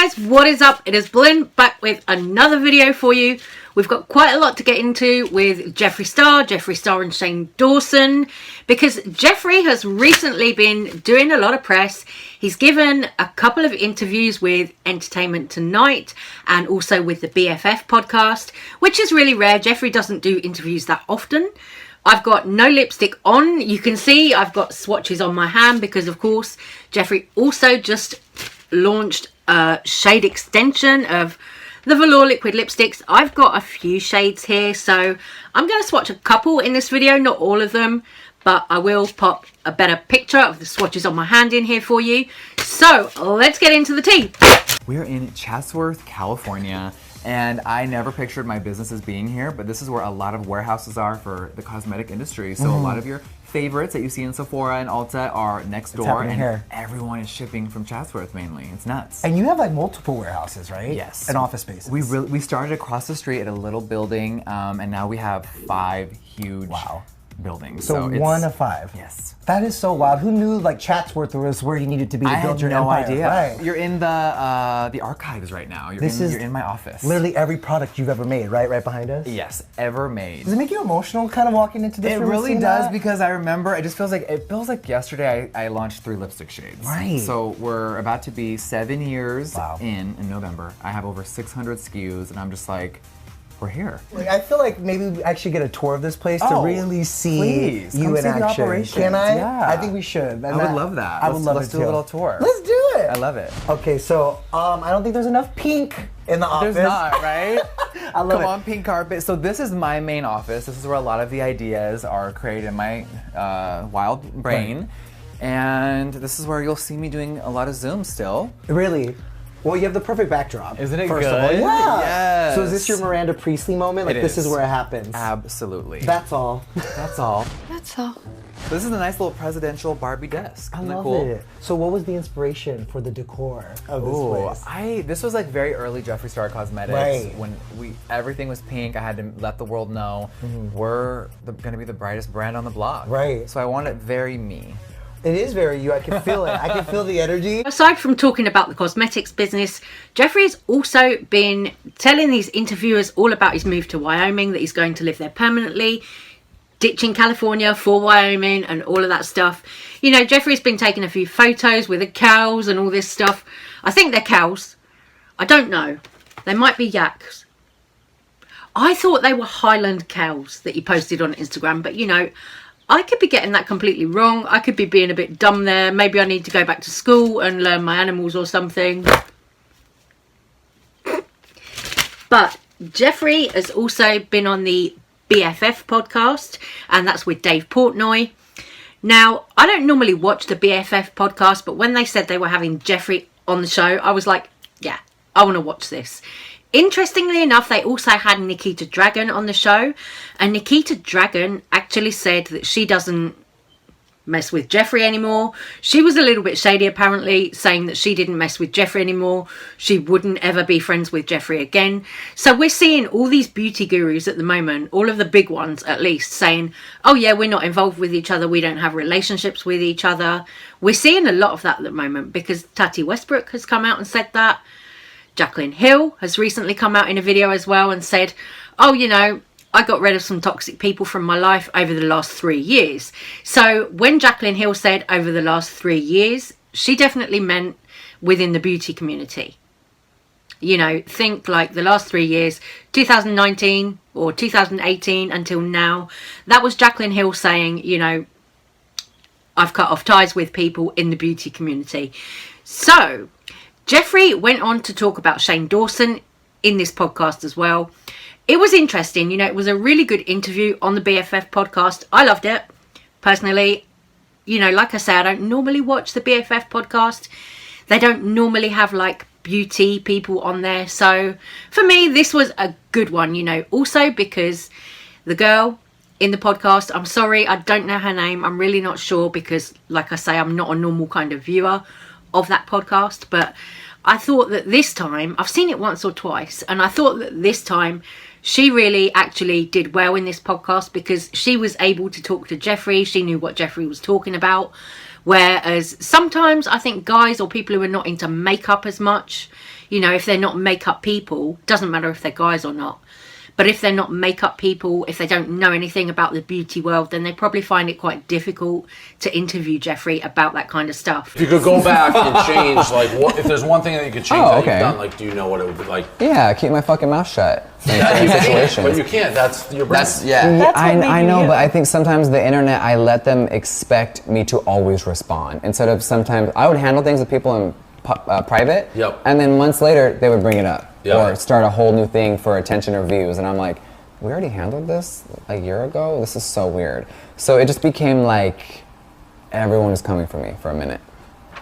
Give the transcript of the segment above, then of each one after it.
guys, what is up? It is Blynn back with another video for you. We've got quite a lot to get into with Jeffree Star and Shane Dawson, because Jeffree has recently been doing a lot of press. He's given a couple of interviews with Entertainment Tonight and also with the BFF podcast, which is really rare. Jeffree doesn't do interviews that often. I've got no lipstick on. You can see I've got swatches on my hand because, of course, Jeffree also just launched a shade extension of the Velour liquid lipsticks. I've got a few shades here, so I'm going to swatch a couple in this video, not all of them, but I will pop a better picture of the swatches on my hand in here for you. So let's get into the tea. We're in Chatsworth, California, and I never pictured my business as being here, but this is where a lot of warehouses are for the cosmetic industry. So a lot of your favorites that you see in Sephora and Ulta are next door, and here. Everyone is shipping from Chatsworth mainly. It's nuts. And you have like multiple warehouses, right? Yes. And office spaces. We started across the street at a little building, and now we have 5 huge buildings. So it's 1 of 5. Yes. That is so wild. Who knew like Chatsworth was where you needed to be to build your empire? I had no idea. Right. You're in the archives right now. You're in my office. Literally every product you've ever made, right? Right behind us? Yes, ever made. Does it make you emotional kind of walking into this room? It really does, that? because I remember it feels like yesterday I launched 3 lipstick shades. Right. So we're about to be 7 years in November. I have over 600 SKUs, and I'm just like, we're here. Like, I feel like maybe we actually get a tour of this place to really see you in action. Can I? Yeah. I think we should. And I would love that. I would love Let's do a little tour. Let's do it. I love it. Okay, so I don't think there's enough pink in the office. There's not, right? I love it. Come on, pink carpet. So this is my main office. This is where a lot of the ideas are created in my wild brain. Right. And this is where you'll see me doing a lot of Zoom still. Really? Well, you have the perfect backdrop. Isn't it first good? Of all. Yeah. Yes. So is this your Miranda Priestley moment? Like this is where it happens? Absolutely. That's all. That's all. That's all. This is a nice little presidential Barbie desk. I Isn't that love cool? it. So what was the inspiration for the decor of this place? This was like very early Jeffree Star Cosmetics. Right. When everything was pink, I had to let the world know we're going to be the brightest brand on the block. Right. So I want it very me. It is very you. I can feel it. I can feel the energy. Aside from talking about the cosmetics business, Jeffree's also been telling these interviewers all about his move to Wyoming, that he's going to live there permanently, ditching California for Wyoming and all of that stuff. You know, Jeffree's been taking a few photos with the cows and all this stuff. I think they're cows. I don't know. They might be yaks. I thought they were Highland cows that he posted on Instagram, but you know, I could be getting that completely wrong. I could be being a bit dumb there. Maybe I need to go back to school and learn my animals or something. But Jeffree has also been on the BFF podcast, and that's with Dave Portnoy. Now, I don't normally watch the BFF podcast, but when they said they were having Jeffree on the show, I was like, yeah, I want to watch this. Interestingly enough, they also had Nikita Dragun on the show, and Nikita Dragun actually said that she doesn't mess with Jeffree anymore. She was a little bit shady apparently, saying that she didn't mess with Jeffree anymore. She wouldn't ever be friends with Jeffree again. So we're seeing all these beauty gurus at the moment, all of the big ones at least, saying, oh yeah, we're not involved with each other, we don't have relationships with each other. We're seeing a lot of that at the moment, because Tati Westbrook has come out and said that. Jaclyn Hill has recently come out in a video as well and said, oh, you know, I got rid of some toxic people from my life over the last 3 years. So when Jaclyn Hill said over the last 3 years, she definitely meant within the beauty community. You know, think like the last 3 years, 2019 or 2018 until now. That was Jaclyn Hill saying, you know, I've cut off ties with people in the beauty community. So Jeffree went on to talk about Shane Dawson in this podcast as well. It was interesting, you know, it was a really good interview on the BFF podcast. I loved it, personally. You know, like I say, I don't normally watch the BFF podcast. They don't normally have, like, beauty people on there. So, for me, this was a good one, you know. Also because the girl in the podcast, I'm sorry, I don't know her name. I'm really not sure because, like I say, I'm not a normal kind of viewer of that podcast, but I thought that this time, I've seen it once or twice, and I thought that this time she really actually did well in this podcast, because she was able to talk to Jeffree. She knew what Jeffree was talking about, Whereas sometimes I think guys or people who are not into makeup as much, you know, if they're not makeup people, doesn't matter if they're guys or not, but if they're not makeup people, if they don't know anything about the beauty world, then they probably find it quite difficult to interview Jeffree about that kind of stuff. If you could go back and change, like, what, if there's one thing that you could change that okay. you've done, like, do you know what it would be like? Yeah, keep my fucking mouth shut. Yeah, you can't, but you can't. That's your brand. I know, but I think sometimes the internet, I let them expect me to always respond. Instead of sometimes, I would handle things with people in private, and then months later, they would bring it up. Or start a whole new thing for attention or views. And I'm like, we already handled this a year ago? This is so weird. So it just became like, everyone was coming for me for a minute.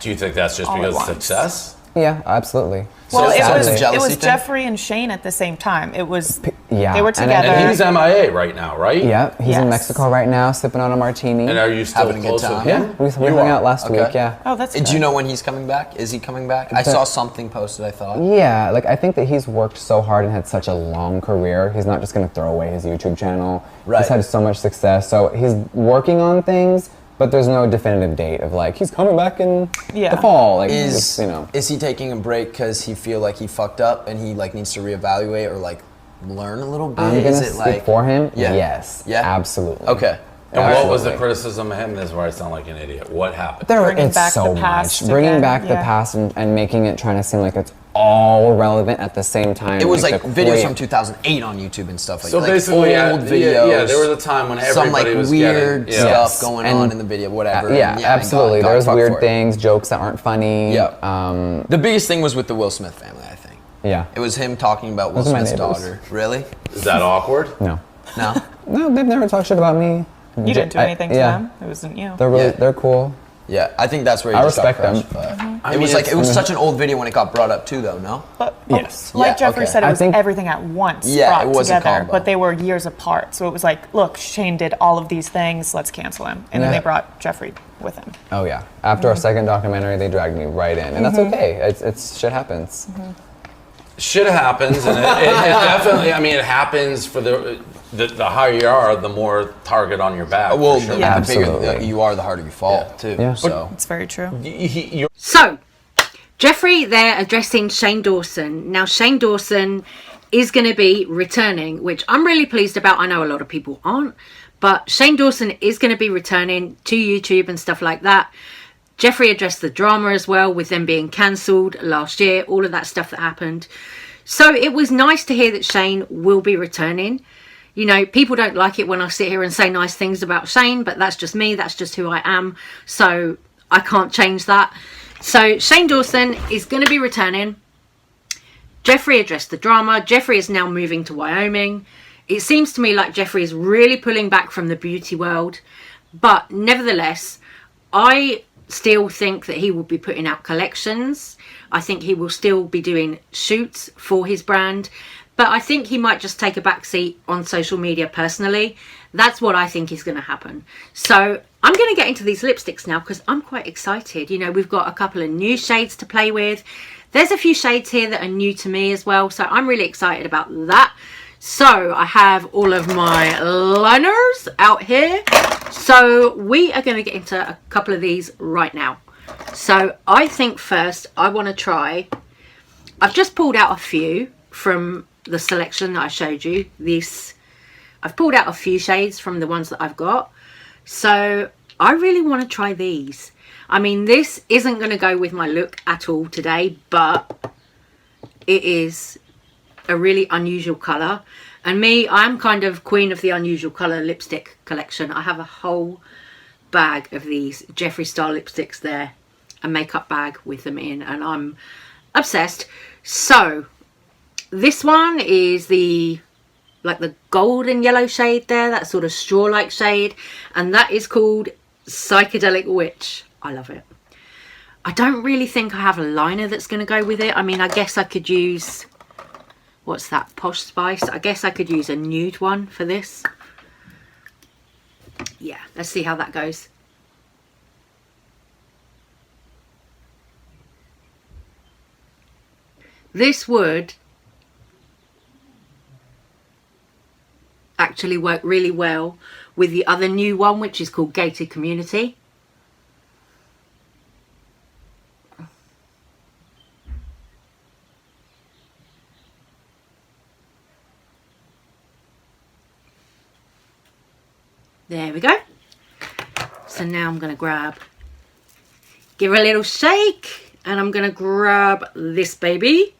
Do you think that's just because of success? Yeah, absolutely. Well, so it was Jeffree and Shane at the same time. It was, yeah. They were together. And he's MIA right now, right? Yeah, he's in Mexico right now, sipping on a martini. And are you still close with him? We hung out last week, yeah. Oh, that's good. Do you know when he's coming back? Is he coming back? I saw something posted, I thought. Yeah, like I think that he's worked so hard and had such a long career. He's not just going to throw away his YouTube channel. Right. He's had so much success. So he's working on things, but there's no definitive date of like, he's coming back in the fall. Like, is he taking a break because he feel like he fucked up and he like needs to reevaluate or like learn a little bit? I'm going to speak for him. Yeah. Yes. Yeah. Absolutely. Okay. And what was the criticism of him? This is where I sound like an idiot. What happened? Bringing It's back so the past much. Bringing again, back the past and making it, trying to seem like it's all relevant at the same time. It was like videos from 2008 on YouTube and stuff like that. So basically, old videos. Yeah, there was a time when everybody some like was weird getting, stuff going on in the video, whatever. Yeah, absolutely. There was weird things. things, jokes that aren't funny. Yeah. The biggest thing was with the Will Smith family, I think. Yeah. It was him talking about Will Those are my Smith's neighbors. daughter. Really? Is that awkward? No. No? No, they've never talked shit about me. You didn't do anything to them. It wasn't you. They're really, they're cool. Yeah, I think that's where he I just got respect crushed, them. but it was such an old video when it got brought up too, though. No. But Yes. like Yeah, Jeffree okay. said, it I was think- everything at once Yeah, it brought was a together, combo. but they were years apart. So it was like, look, Shane did all of these things. Let's cancel him, and then Yeah. they brought Jeffree with him. Oh yeah. After our second documentary, they dragged me right in, and that's okay. It's shit happens. Shit happens, and it definitely. I mean, it happens for the higher you are, the more target on your back. Well, for sure. the bigger Absolutely. you are, the harder you fall too. Yeah. So It's very true. So, Jeffree, they're addressing Shane Dawson. Now, Shane Dawson is going to be returning, which I'm really pleased about. I know a lot of people aren't, but Shane Dawson is going to be returning to YouTube and stuff like that. Jeffree addressed the drama as well with them being cancelled last year, all of that stuff that happened. So it was nice to hear that Shane will be returning. You know, people don't like it when I sit here and say nice things about Shane, but that's just me. That's just who I am. So I can't change that. So Shane Dawson is going to be returning. Jeffree addressed the drama. Jeffree is now moving to Wyoming. It seems to me like Jeffree is really pulling back from the beauty world. But nevertheless, I still think that he will be putting out collections. I think he will still be doing shoots for his brand. But I think he might just take a backseat on social media personally. That's what I think is going to happen. So I'm going to get into these lipsticks now because I'm quite excited. You know, we've got a couple of new shades to play with. There's a few shades here that are new to me as well. So I'm really excited about that. So I have all of my liners out here. So we are going to get into a couple of these right now. So I think first I want to try, I've just pulled out a few from the selection that I showed you. I've pulled out a few shades from the ones that I've got. So I really want to try these. I mean, this isn't going to go with my look at all today, but it is a really unusual colour. And me, I'm kind of queen of the unusual colour lipstick collection. I have a whole bag of these Jeffree Star lipsticks there, a makeup bag with them in, and I'm obsessed. So this one is the golden yellow shade there, that sort of straw-like shade, and that is called Psychedelic Witch. I love it. I don't really think I have a liner that's going to go with it. I mean, I guess I could use, what's that, Posh Spice? I guess I could use a nude one for this. Yeah, let's see how that goes. This would actually work really well with the other new one, which is called Gated Community. There we go. So now I'm going to give her a little shake, and I'm going to grab this baby.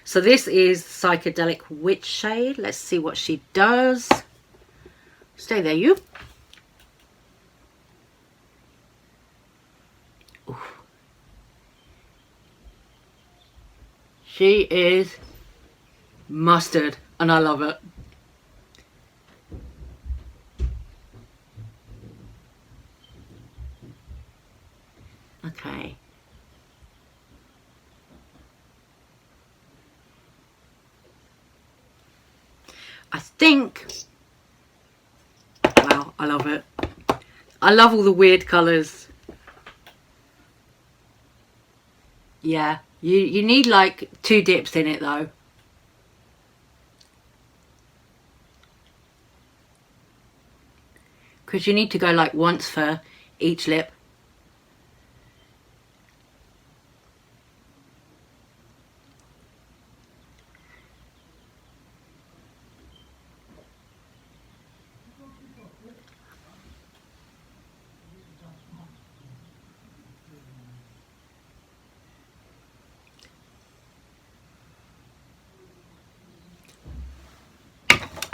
So this is Psychedelic Witch shade. Let's see what she does. Stay there, you. Ooh. She is mustard, and I love it. Okay. I think, wow, I love it. I love all the weird colours. Yeah, you need like 2 dips in it though. Because you need to go like once for each lip.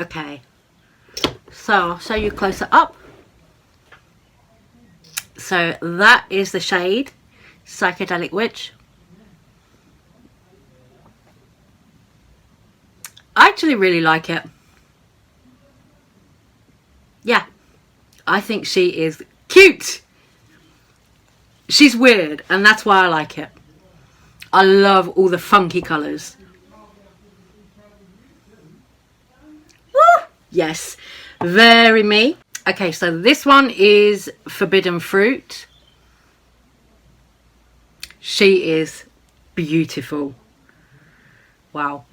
Okay, so I'll show you closer up. So that is the shade Psychedelic Witch. I actually really like it. Yeah, I think she is cute. She's weird, and that's why I like it. I love all the funky colours. Yes, very me. Okay, so this one is Forbidden Fruit. She is beautiful. Wow.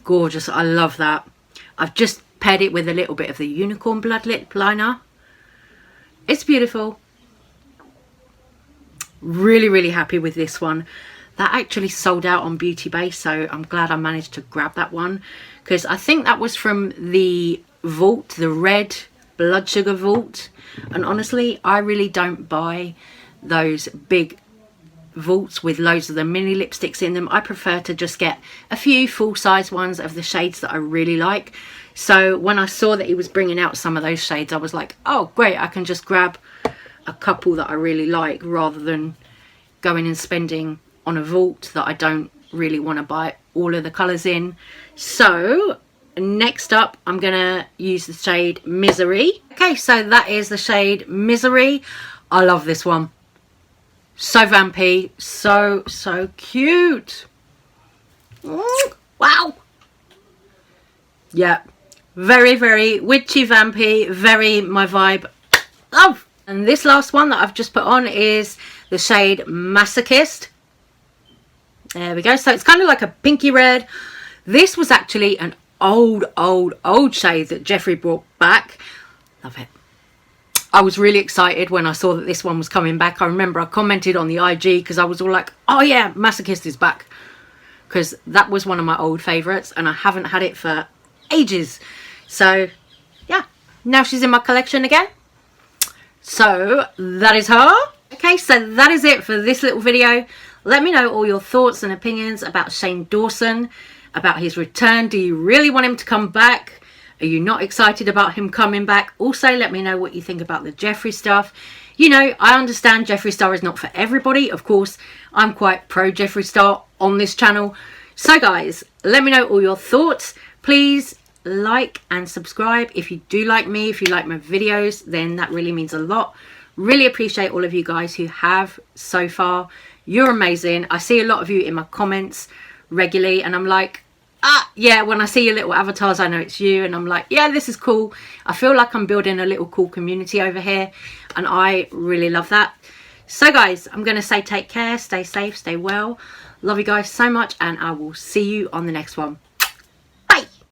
Gorgeous. I love that. I've just paired it with a little bit of the Unicorn Blood Lip Liner. It's beautiful. Really, really happy with this one. That actually sold out on Beauty Base, so I'm glad I managed to grab that one. Because I think that was from the Vault, the red blood sugar vault. And honestly, I really don't buy those big vaults with loads of the mini lipsticks in them. I prefer to just get a few full-size ones of the shades that I really like. So when I saw that he was bringing out some of those shades, I was like, oh great, I can just grab a couple that I really like rather than going and spending on a vault that I don't really want to buy all of the colours in. So next up, I'm gonna use the shade Misery. Okay, so that is the shade Misery. I love this one. So vampy, so cute. Wow. Yeah, very, very witchy, vampy, very my vibe. Oh, and this last one that I've just put on is the shade Masochist. There we go. So it's kind of like a pinky red. This was actually an old shade that Jeffree brought back. Love it. I was really excited when I saw that this one was coming back. I remember I commented on the IG because I was all like, oh yeah, Masochist is back. Because that was one of my old favourites and I haven't had it for ages. So yeah, now she's in my collection again. So that is her. Okay, so that is it for this little video. Let me know all your thoughts and opinions about Shane Dawson, about his return. Do you really want him to come back? Are you not excited about him coming back? Also, let me know what you think about the Jeffree stuff. You know, I understand Jeffree Star is not for everybody. Of course, I'm quite pro Jeffree Star on this channel. So guys, let me know all your thoughts. Please like and subscribe if you do like me. If you like my videos, then that really means a lot. Really appreciate all of you guys who have so far. You're amazing. I see a lot of you in my comments regularly and I'm like, ah, yeah, when I see your little avatars, I know it's you. And I'm like, yeah, this is cool. I feel like I'm building a little cool community over here. And I really love that. So guys, I'm going to say take care, stay safe, stay well. Love you guys so much. And I will see you on the next one.